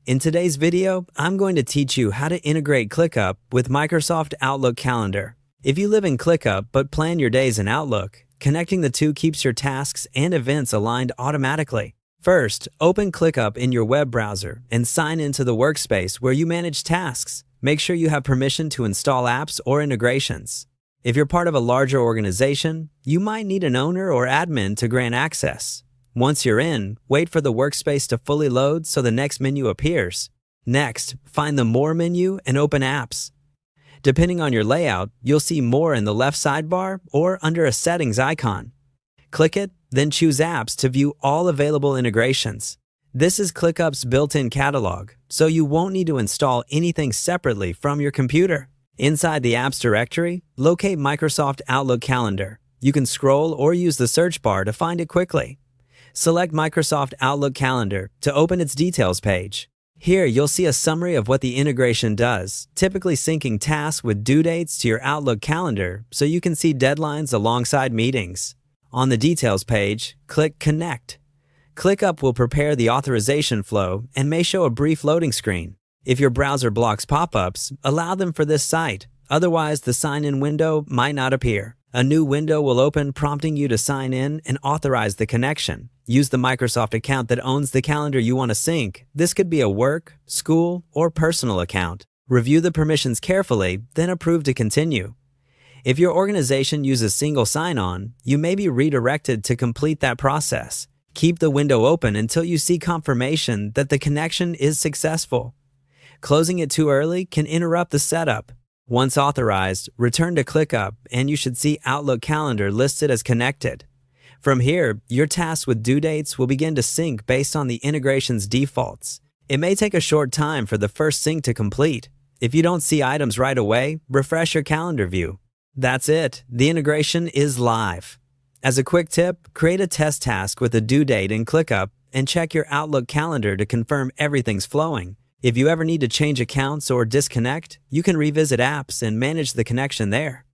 In today's video, I'm going to teach you how to integrate ClickUp with Microsoft Outlook Calendar. If you live in ClickUp but plan your days in Outlook, connecting the two keeps your tasks and events aligned automatically. First, open ClickUp in your web browser and sign into the workspace where you manage tasks. Make sure you have permission to install apps or integrations. If you're part of a larger organization, you might need an owner or admin to grant access. Once you're in, wait for the workspace to fully load so the next menu appears. Next, find the More menu and open Apps. Depending on your layout, you'll see More in the left sidebar or under a Settings icon. Click it, then choose Apps to view all available integrations. This is ClickUp's built-in catalog, so you won't need to install anything separately from your computer. Inside the Apps directory, locate Microsoft Outlook Calendar. You can scroll or use the search bar to find it quickly. Select Microsoft Outlook Calendar to open its details page. Here, you'll see a summary of what the integration does, typically syncing tasks with due dates to your Outlook calendar so you can see deadlines alongside meetings. On the details page, click Connect. ClickUp will prepare the authorization flow and may show a brief loading screen. If your browser blocks pop-ups, allow them for this site. Otherwise, the sign-in window might not appear. A new window will open prompting you to sign in and authorize the connection. Use the Microsoft account that owns the calendar you want to sync. This could be a work, school, or personal account. Review the permissions carefully, then approve to continue. If your organization uses single sign-on, you may be redirected to complete that process. Keep the window open until you see confirmation that the connection is successful. Closing it too early can interrupt the setup. Once authorized, return to ClickUp and you should see Outlook Calendar listed as connected. From here, your tasks with due dates will begin to sync based on the integration's defaults. It may take a short time for the first sync to complete. If you don't see items right away, refresh your calendar view. That's it. The integration is live. As a quick tip, create a test task with a due date in ClickUp and check your Outlook calendar to confirm everything's flowing. If you ever need to change accounts or disconnect, you can revisit apps and manage the connection there.